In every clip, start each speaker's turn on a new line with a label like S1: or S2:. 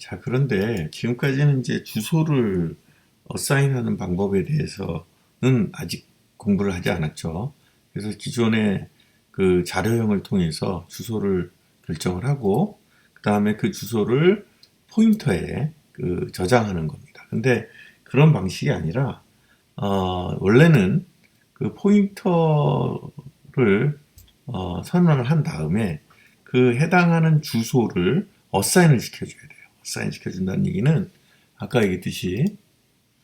S1: 자, 그런데 지금까지는 이제 주소를 어사인하는 방법에 대해서는 아직 공부를 하지 않았죠. 그래서 기존의 그 자료형을 통해서 주소를 결정을 하고, 그 다음에 그 주소를 포인터에 그 저장하는 겁니다. 근데 그런 방식이 아니라, 원래는 그 포인터를 선언을 한 다음에 그 해당하는 주소를 어사인을 시켜줘야 돼요. 어사인 시켜준다는 얘기는 아까 얘기했듯이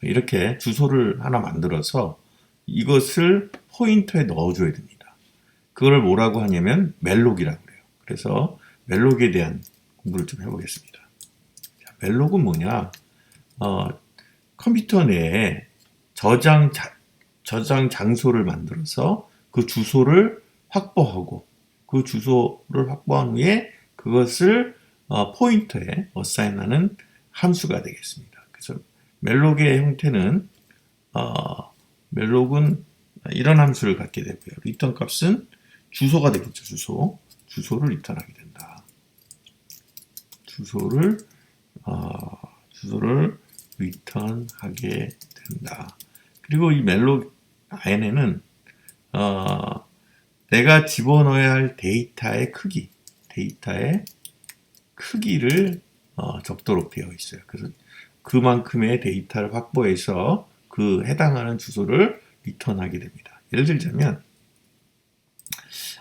S1: 이렇게 주소를 하나 만들어서 이것을 포인터에 넣어줘야 됩니다. 그걸 뭐라고 하냐면 멜록이라고 그래요. 그래서 멜록에 대한 공부를 좀 해보겠습니다. 자, 멜록은 뭐냐? 컴퓨터 내에 저장 장소를 만들어서 그 주소를 확보하고 그 주소를 확보한 후에 그것을 포인터에 어사인하는 함수가 되겠습니다. 그래서 멜록의 형태는 멜록은 이런 함수를 갖게 되고요. 리턴 값은 주소가 되겠죠. 주소를 리턴하게 된다. 주소를 리턴하게 된다. 그리고 이 멜록 안에는 내가 집어넣어야 할 데이터의 크기를 적도록 되어 있어요. 그래서 그만큼의 데이터를 확보해서 그 해당하는 주소를 리턴하게 됩니다. 예를 들자면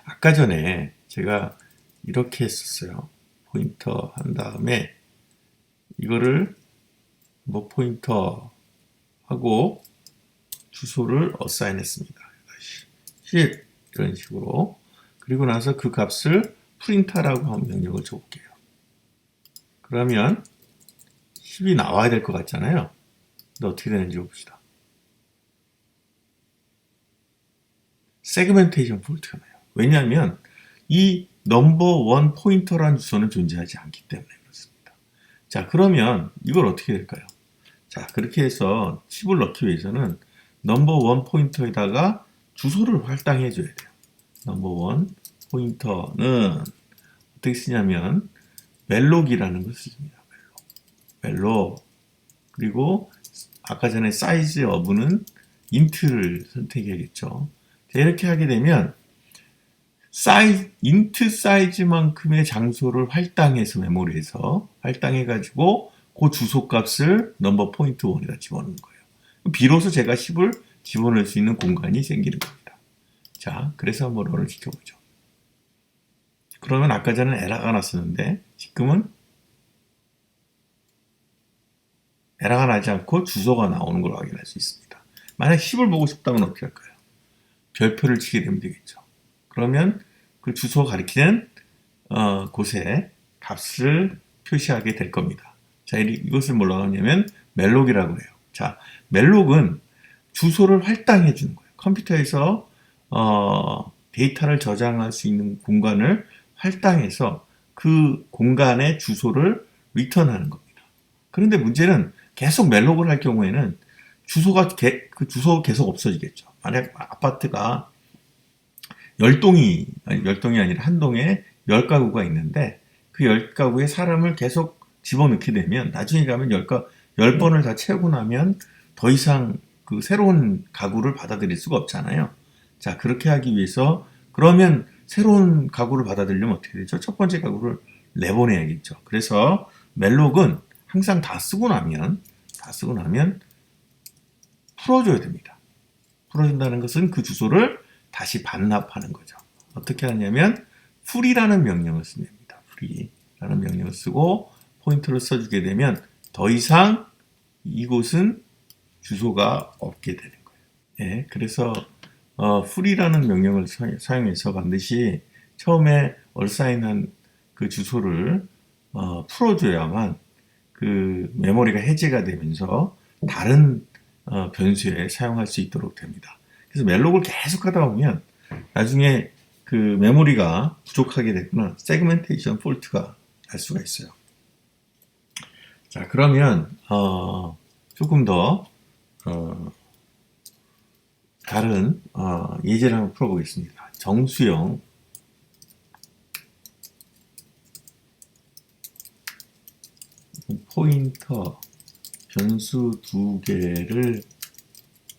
S1: 아까 전에 제가 이렇게 했었어요. 포인터 한 다음에 이거를 뭐 포인터 하고 주소를 어사인 했습니다. 10 이런 식으로. 그리고 나서 그 값을 프린터라고 하는 명령을 줘볼게요. 그러면 10이 나와야 될 것 같잖아요. 근데 어떻게 되는지 봅시다. 세그멘테이션 폴트가 나요. 왜냐하면 이 넘버 1 포인터라는 주소는 존재하지 않기 때문에 그렇습니다. 자, 그러면 이걸 어떻게 될까요? 자, 그렇게 해서 10을 넣기 위해서는 넘버 1 포인터에다가 주소를 할당해 줘야 돼요. 넘버 1 포인터는 어떻게 쓰냐면 멜록이라는 것을 씁니다. 멜록. 그리고 아까 전에 사이즈 어브는 인트를 선택해야겠죠. 이렇게 하게 되면 인트 사이즈만큼의 장소를 할당해서 메모리에서 할당해가지고 그 주소 값을 넘버 포인트 1에다 집어넣는 거예요. 비로소 제가 10을 집어넣을 수 있는 공간이 생기는 겁니다. 자, 그래서 한번 런을 시켜보죠. 그러면 아까 전에는 에러가 났었는데 지금은 에러가 나지 않고 주소가 나오는 걸 확인할 수 있습니다. 만약 10을 보고 싶다면 어떻게 할까요? 별표를 치게 되면 되겠죠. 그러면 그 주소 가리키는 곳에 값을 표시하게 될 겁니다. 자, 이것을 뭐라고 하냐면 멜록이라고 해요. 자, 멜록은 주소를 할당해 주는 거예요. 컴퓨터에서 데이터를 저장할 수 있는 공간을 할당해서 그 공간의 주소를 리턴하는 겁니다. 그런데 문제는 계속 멜록을 할 경우에는 그 주소가 계속 없어지겠죠. 만약 아파트가 10동이 아니라 한 동에 10가구가 있는데 그 10가구에 사람을 계속 집어넣게 되면 나중에 가면 10번을 다 채우고 나면 더 이상 그 새로운 가구를 받아들일 수가 없잖아요. 자, 그렇게 하기 위해서 그러면 새로운 가구를 받아들이려면 어떻게 되죠? 첫 번째 가구를 내보내야겠죠. 그래서 멜록은 항상 다 쓰고 나면 풀어줘야 됩니다. 풀어준다는 것은 그 주소를 다시 반납하는 거죠. 어떻게 하냐면 풀이라는 명령을 씁니다. 풀이라는 명령을 쓰고 포인터를 써주게 되면 더 이상 이곳은 주소가 없게 되는 거예요. 예, 그래서 풀이라는 명령을 사용해서 반드시 처음에 얼사인한 그 주소를 풀어줘야만 그 메모리가 해제가 되면서 다른 변수에 사용할 수 있도록 됩니다. 그래서 멜록을 계속 하다 보면 나중에 그 메모리가 부족하게 되거나 세그멘테이션 폴트가 날 수가 있어요. 자, 그러면 조금 더 다른 예제를 한번 풀어보겠습니다. 정수형 포인터 변수 두 개를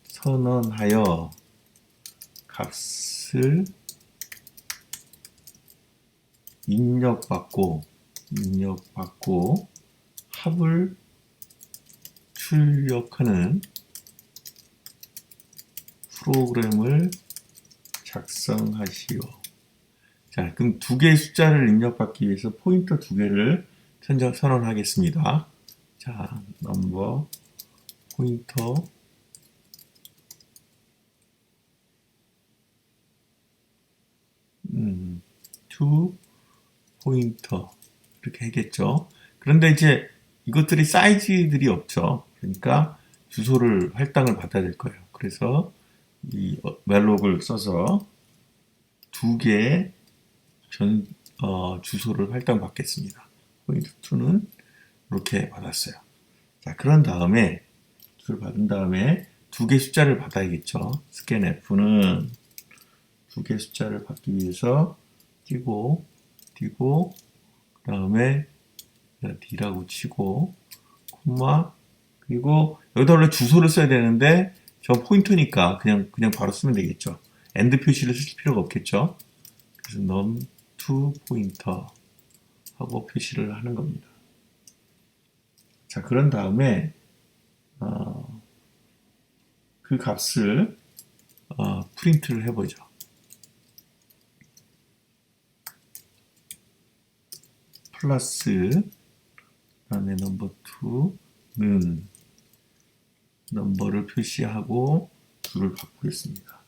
S1: 선언하여 값을 입력받고 합을 출력하는 프로그램을 작성하시오. 자, 그럼 두 개의 숫자를 입력받기 위해서 포인터 두 개를 선언하겠습니다. 자, 넘버 포인터 to 포인터 이렇게 하겠죠. 그런데 이제 이것들이 사이즈들이 없죠. 그러니까 주소를 할당을 받아야 될 거예요. 그래서 이 멜록을 써서 두 개의 주소를 할당 받겠습니다. 포인트 2는 이렇게 받았어요. 자, 그런 다음에 주소를 받은 다음에 두 개 숫자를 받아야겠죠. 스캔 F는 두 개 숫자를 받기 위해서 띄고 그 다음에 D라고 치고 콤마 그리고 여기다 원래 주소를 써야 되는데 저 포인터니까 그냥 바로 쓰면 되겠죠. 엔드 표시를 쓸 필요가 없겠죠. 그래서 num2 포인터 하고 표시를 하는 겁니다. 자, 그런 다음에 그 값을 프린트를 해보죠. 플러스 그다음에 넘버2는 넘버를 표시하고 2를 바꾸겠습니다.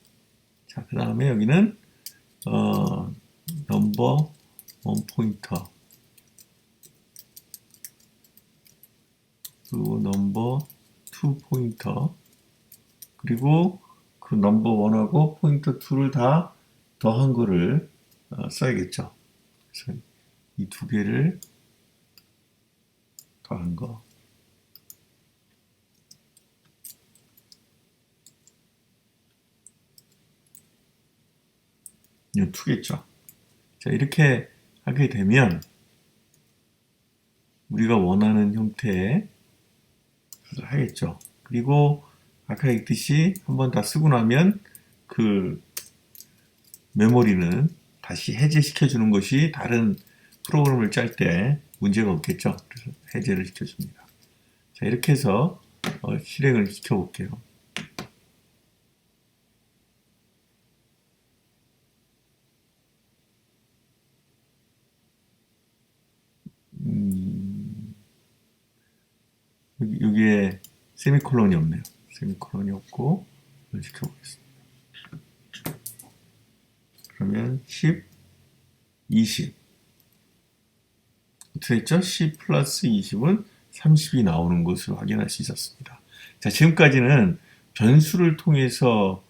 S1: 자, 그 다음에 여기는 넘버 1 포인터 그리고 넘버 2 포인터 그리고 그 넘버 1하고 포인터 2를 다 더한 거를 써야겠죠. 그래서 이 두 개를 더한 거. 이 2겠죠. 자, 이렇게 하게 되면 우리가 원하는 형태의 하겠죠. 그리고 아까 얘기했듯이 한번 다 쓰고 나면 그 메모리는 다시 해제시켜 주는 것이 다른 프로그램을 짤 때 문제가 없겠죠. 그래서 해제를 시켜줍니다. 자, 이렇게 해서 실행을 시켜볼게요. 여기에 세미콜론이 없네요. 세미콜론이 없고 이걸 시켜보겠습니다. 그러면 10, 20 어떻게 했죠? 10 플러스 20은 30이 나오는 것을 확인할 수 있었습니다. 자, 지금까지는 변수를 통해서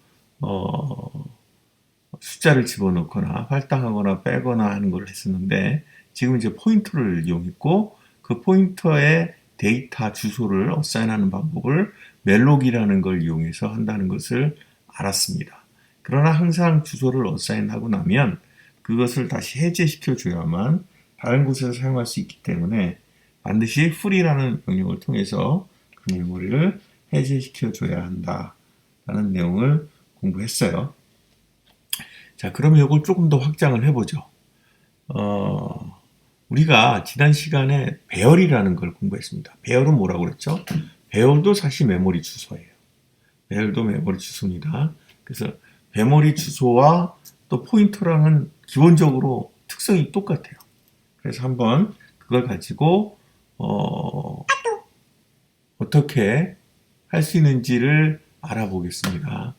S1: 숫자를 집어넣거나 할당하거나 빼거나 하는 걸 했었는데 지금 이제 포인터를 이용했고 그 포인터에 데이터 주소를 어사인하는 방법을 멜록이라는 걸 이용해서 한다는 것을 알았습니다. 그러나 항상 주소를 어사인하고 나면 그것을 다시 해제시켜 줘야만 다른 곳에서 사용할 수 있기 때문에 반드시 free라는 명령을 통해서 그 메모리를 해제시켜 줘야 한다라는 내용을 공부했어요. 자, 그러면 이걸 조금 더 확장을 해보죠. 우리가 지난 시간에 배열이라는 걸 공부했습니다. 배열은 뭐라고 그랬죠? 배열도 사실 메모리 주소예요. 배열도 메모리 주소입니다. 그래서 메모리 주소와 또 포인터랑은 기본적으로 특성이 똑같아요. 그래서 한번 그걸 가지고 어떻게 할 수 있는지를 알아보겠습니다.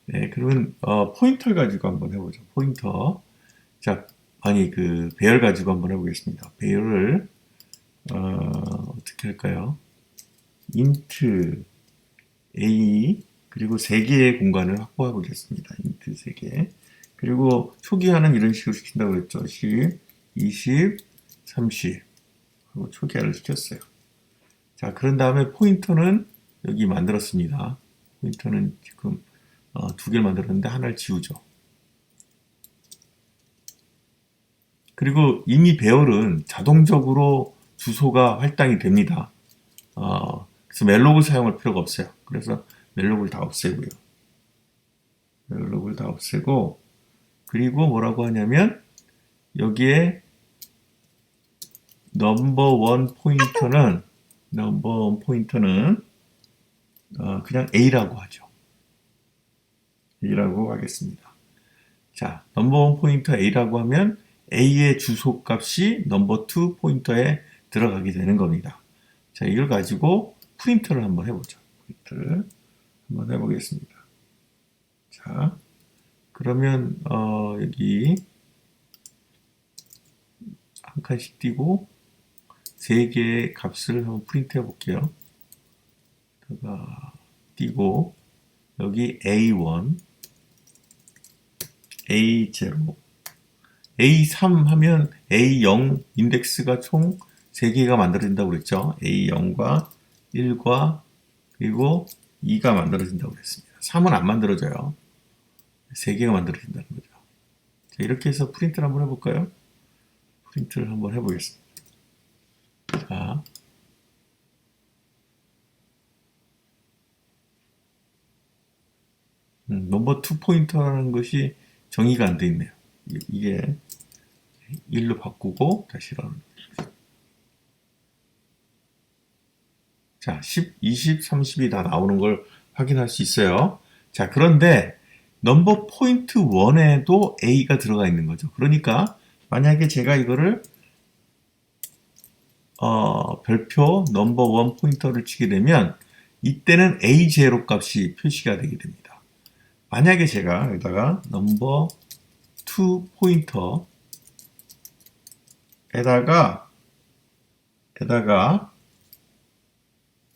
S1: 네, 그러면 포인터를 가지고 한번 해보죠. 포인터. 자, 그 배열 가지고 한번 해보겠습니다. 배열을 어떻게 할까요? int a 그리고 3개의 공간을 확보해 보겠습니다. int 3개. 그리고 초기화는 이런 식으로 시킨다고 그랬죠. 10, 20, 30 그리고 초기화를 시켰어요. 자, 그런 다음에 포인터는 여기 만들었습니다. 포인터는 지금 2개를 만들었는데 하나를 지우죠. 그리고 이미 배열은 자동적으로 주소가 할당이 됩니다. 그래서 멜록을 사용할 필요가 없어요. 그래서 멜록을 다 없애고요. 멜록을 다 없애고, 그리고 뭐라고 하냐면 여기에 넘버원 포인터는 그냥 A라고 하죠. A라고 하겠습니다. 자, 넘버원 포인터 A라고 하면 A의 주소 값이 넘버2 포인터에 들어가게 되는 겁니다. 자, 이걸 가지고 프린트를 한번 해보죠. 프린트를 한번 해보겠습니다. 자, 그러면 여기 한 칸씩 띄고 세 개의 값을 한번 프린트 해볼게요. 띄고 여기 A1, A0, A3 하면 A0 인덱스가 총 3개가 만들어진다고 그랬죠. A0과 1과 그리고 2가 만들어진다고 그랬습니다. 3은 안 만들어져요. 3개가 만들어진다는 거죠. 자, 이렇게 해서 프린트를 한번 해볼까요? 프린트를 한번 해보겠습니다. 자, 넘버 2 포인터라는 것이 정의가 안 돼 있네요. 이게 1로 바꾸고 다시 런. 자, 10, 20, 30이 다 나오는 걸 확인할 수 있어요. 자, 그런데 넘버 포인트 1에도 A가 들어가 있는 거죠. 그러니까 만약에 제가 이거를 별표 넘버 1 포인터를 치게 되면 이때는 A0 값이 표시가 되게 됩니다. 만약에 제가 여기다가 넘버 2 포인터에다가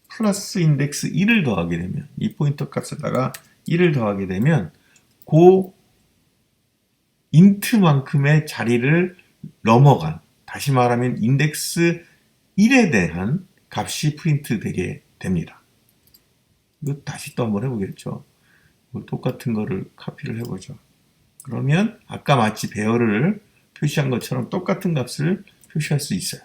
S1: 플러스 인덱스 1을 더하게 되면 이 포인터 값에다가 1을 더하게 되면 그 인트만큼의 자리를 넘어간, 다시 말하면 인덱스 1에 대한 값이 프린트 되게 됩니다. 이거 다시 또 한번 해보겠죠. 똑같은 거를 카피를 해보죠. 그러면 아까 마치 배열을 표시한 것처럼 똑같은 값을 표시할 수 있어요.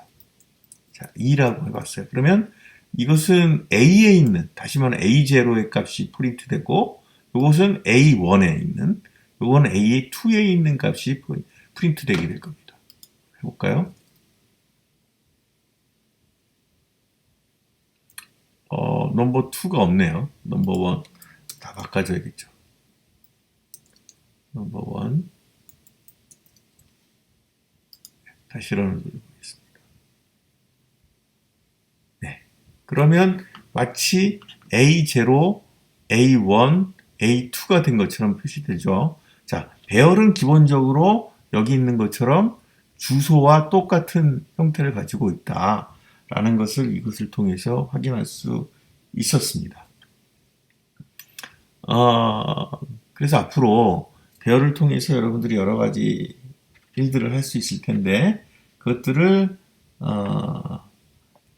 S1: 자, 2라고 해봤어요. 그러면 이것은 A에 있는, 다시 말하면 A0의 값이 프린트 되고, 이것은 A1에 있는, 이건 A2에 있는 값이 프린트 되게 될 겁니다. 해볼까요? 넘버 2가 없네요. 넘버 1. 다 바꿔줘야겠죠. 넘버 1. 다시 런을 눌러보겠습니다. 네. 그러면 마치 A0, A1, A2가 된 것처럼 표시되죠. 자, 배열은 기본적으로 여기 있는 것처럼 주소와 똑같은 형태를 가지고 있다라는 것을 이것을 통해서 확인할 수 있었습니다. 그래서 앞으로 배열을 통해서 여러분들이 여러 가지 일들을 할 수 있을 텐데 그것들을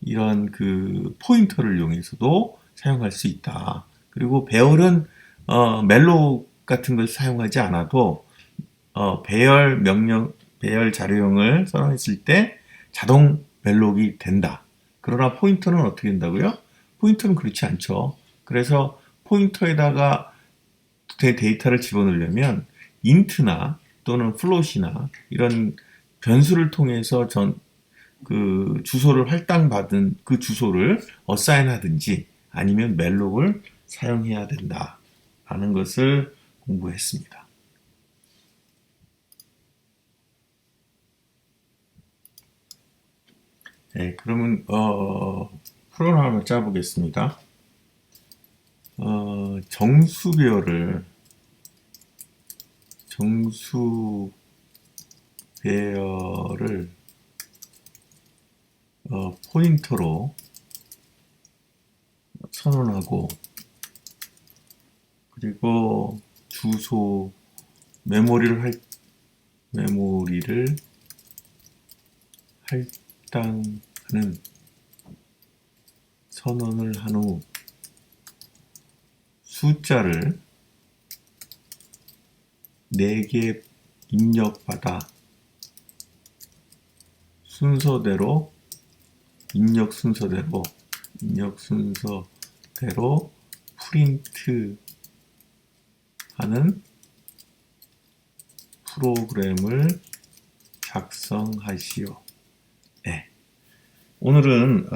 S1: 이런 그 포인터를 이용해서도 사용할 수 있다. 그리고 배열은 멜록 같은 걸 사용하지 않아도 배열 자료형을 선언했을 때 자동 멜록이 된다. 그러나 포인터는 어떻게 된다고요? 포인터는 그렇지 않죠. 그래서 포인터에다가 데이터를 집어넣으려면 인트나 또는 플롯이나 이런 변수를 통해서 그 주소를 할당받은 그 주소를 어사인하든지 아니면 멜록을 사용해야 된다라는 것을 공부했습니다. 네, 그러면 프로그램 한번 짜보겠습니다. 정수 배열을 포인터로 선언하고 그리고 주소 메모리를 할당하는 선언을 한 후 숫자를 4개 입력받아 순서대로 입력 순서대로 프린트 하는 프로그램을 작성하시오. 네. 오늘은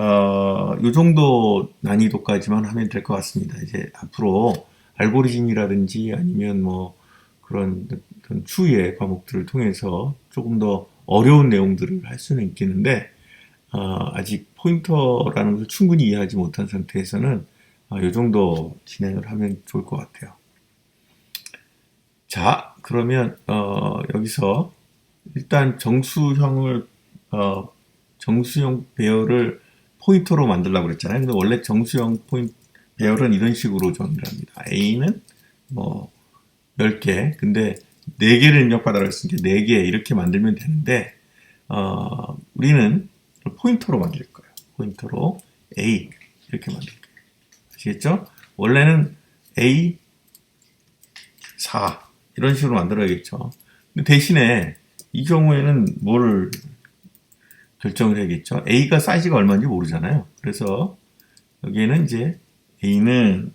S1: 이 정도 난이도까지만 하면 될 것 같습니다. 이제 앞으로 알고리즘이라든지 아니면 뭐 그런 추후의 과목들을 통해서 조금 더 어려운 내용들을 할 수는 있겠는데 아직 포인터라는 것을 충분히 이해하지 못한 상태에서는 이 정도 진행을 하면 좋을 것 같아요. 자, 그러면 여기서 일단 정수형 배열을 포인터로 만들려고 그랬잖아요. 근데 원래 정수형 배열은 이런 식으로 정의를 합니다. A는 뭐 10개, 근데 4개를 입력받아라 했으니까 4개 이렇게 만들면 되는데 우리는 포인터로 만들 거예요. 포인터로 A 이렇게 만들 거예요. 아시겠죠? 원래는 A 4 이런 식으로 만들어야겠죠. 근데 대신에 이 경우에는 뭘 결정을 해야겠죠. A가 사이즈가 얼마인지 모르잖아요. 그래서 여기에는 이제 A는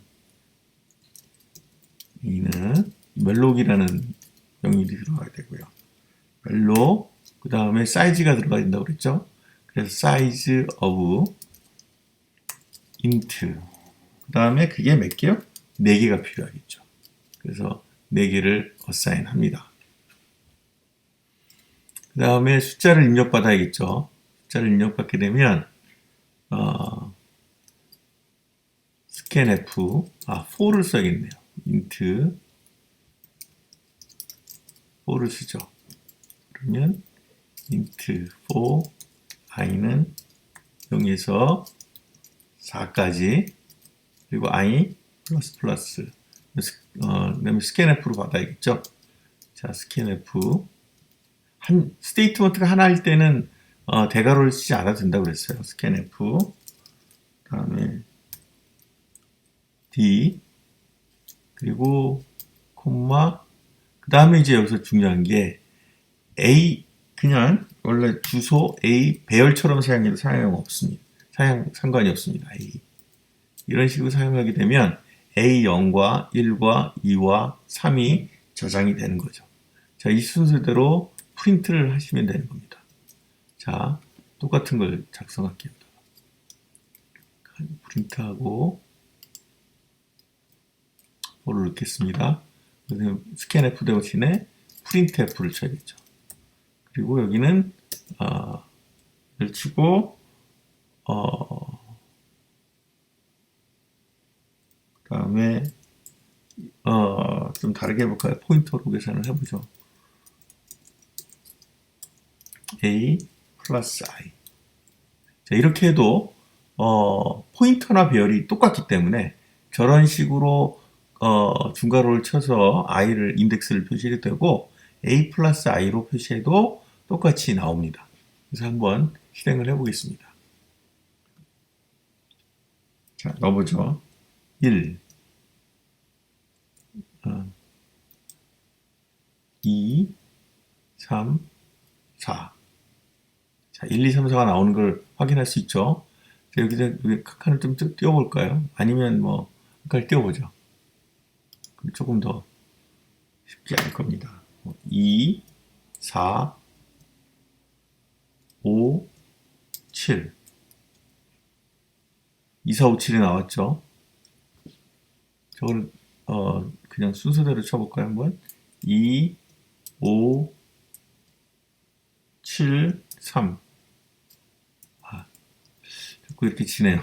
S1: 멜록이라는 영역이 들어가야 되고요. 멜록, 그 다음에 사이즈가 들어가야 된다고 그랬죠. 그래서 size of int. 그 다음에 그게 몇 개요? 4개가 필요하겠죠. 그래서 4개를 assign 합니다. 그 다음에 숫자를 입력받아야겠죠. 숫자를 입력받게 되면 scanf 4를 써야겠네요. int 4를 쓰죠. 그러면 int 4 i는 0에서 4까지 그리고 i 플러스 그다음에 scanf로 받아야겠죠. 자, scanf 한 스테이트먼트가 하나일 때는 대괄호를 쓰지 않아도 된다고 그랬어요. scanf 그다음에 d 그리고 콤마 그 다음에 이제 여기서 중요한 게 a 그냥 원래 주소 a 배열처럼 사용해도 없습니다. 상관이 없습니다. a 이런 식으로 사용하게 되면 A0과 1과 2와 3이 저장이 되는 거죠. 자, 이 순서대로 프린트를 하시면 되는 겁니다. 자, 똑같은 걸 작성할게요. 프린트하고 뭐를 넣겠습니다. 스캔F 대신에 프린트F를 쳐야겠죠. 그리고 여기는 를 치고 그 다음에 좀 다르게 해볼까요? 포인터로 계산을 해보죠. A 플러스 I. 자, 이렇게 해도 포인터나 배열이 똑같기 때문에 저런 식으로 중괄호를 쳐서 I를 인덱스를 표시해도 되고 A 플러스 I로 표시해도 똑같이 나옵니다. 그래서 한번 실행을 해보겠습니다. 자, 넣어보죠. 1 2 3 4 자, 1, 2, 3, 4가 나오는 걸 확인할 수 있죠. 자, 여기다 칸을 좀 띄워볼까요? 아니면 뭐 칸을 띄워보죠. 그럼 조금 더 쉽지 않을 겁니다. 2, 4, 5, 7 2, 4, 5, 7이 나왔죠. 저걸 그냥 순서대로 쳐볼까요? 한번 2, 5, 7, 3 자꾸 이렇게 치네요.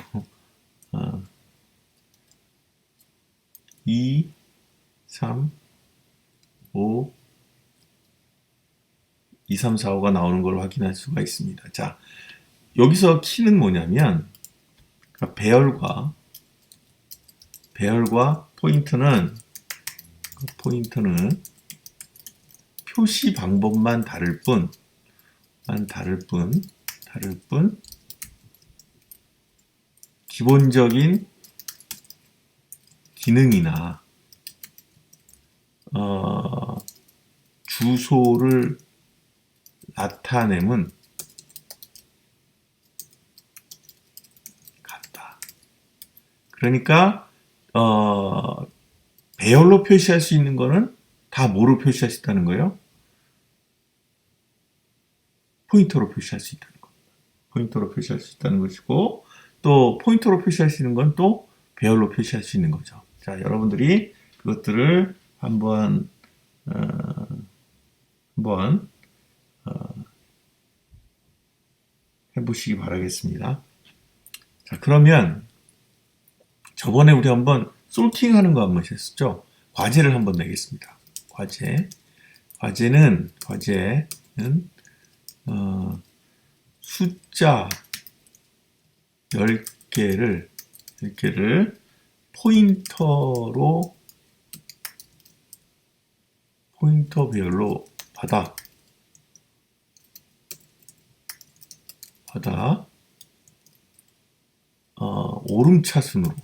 S1: 2, 3, 5, 2, 3, 4, 5가 나오는 걸 확인할 수가 있습니다. 자, 여기서 키는 뭐냐면 배열과 포인트는 표시 방법만 다를 뿐 기본적인 기능이나 주소를 나타내면 그러니까 배열로 표시할 수 있는 거는 다 뭐로 표시할 수 있다는 거예요? 포인터로 표시할 수 있다는 거. 포인터로 표시할 수 있다는 것이고, 또 포인터로 표시할 수 있는 건 또 배열로 표시할 수 있는 거죠. 자, 여러분들이 그것들을 한번 해보시기 바라겠습니다. 자, 그러면 저번에 우리 한번 솔팅하는 거 한번 했었죠. 과제를 한번 내겠습니다. 과제는 숫자 10개를 포인터별로 받아 오름차순으로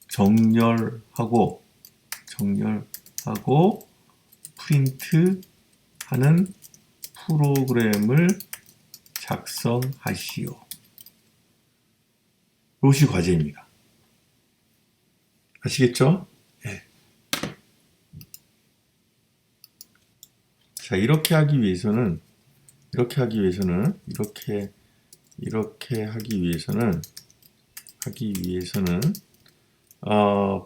S1: 정렬하고 프린트하는 프로그램을 작성하시오. 이것이 과제입니다. 아시겠죠? 네. 자, 이렇게 하기 위해서는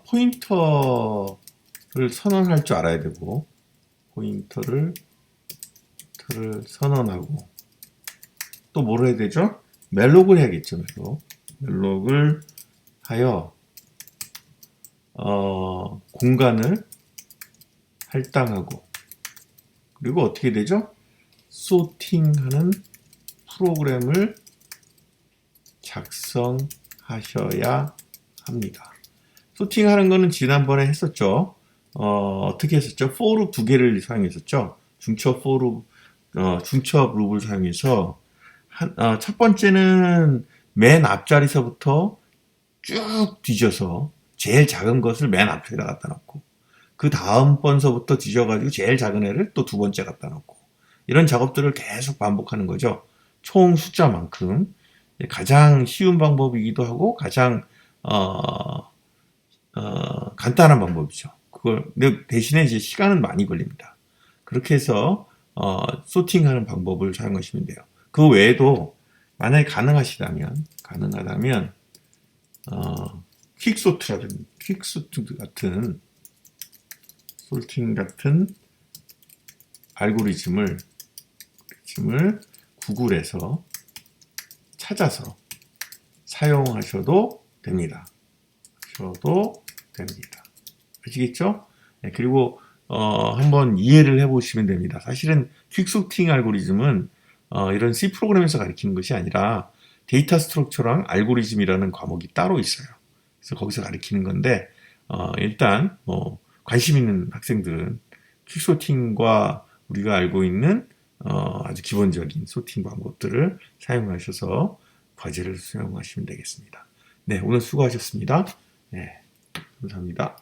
S1: 포인터를 선언할 줄 알아야 되고, 포인터를 선언하고, 또 뭘 해야 되죠? 멜록을 해야겠죠. 멜록을 하여 공간을 할당하고, 그리고 어떻게 되죠? 소팅하는 프로그램을 작성하셔야 합니다. 소팅하는 거는 지난번에 했었죠. 어떻게 했었죠? for 룹 2개를 사용했었죠. 중첩 룹을 사용해서 첫 번째는 맨 앞자리서부터 쭉 뒤져서 제일 작은 것을 맨 앞에다 갖다 놓고, 그 다음 번서부터 뒤져가지고 제일 작은 애를 또 두 번째 갖다 놓고, 이런 작업들을 계속 반복하는 거죠. 총 숫자만큼. 가장 쉬운 방법이기도 하고 가장 간단한 방법이죠. 근데 대신에 이제 시간은 많이 걸립니다. 그렇게 해서 소팅하는 방법을 사용하시면 돼요. 그 외에도 만약에 가능하다면 퀵소트 같은 알고리즘을 구글에서 찾아서 사용하셔도 됩니다. 아시겠죠? 네, 그리고 한번 이해를 해보시면 됩니다. 사실은 퀵소팅 알고리즘은 이런 C 프로그램에서 가르치는 것이 아니라 데이터 스트럭처랑 알고리즘이라는 과목이 따로 있어요. 그래서 거기서 가르치는 건데 일단 관심 있는 학생들은 퀵소팅과 우리가 알고 있는 아주 기본적인 소팅 방법들을 사용하셔서 과제를 수행하시면 되겠습니다. 네, 오늘 수고하셨습니다. 네, 감사합니다.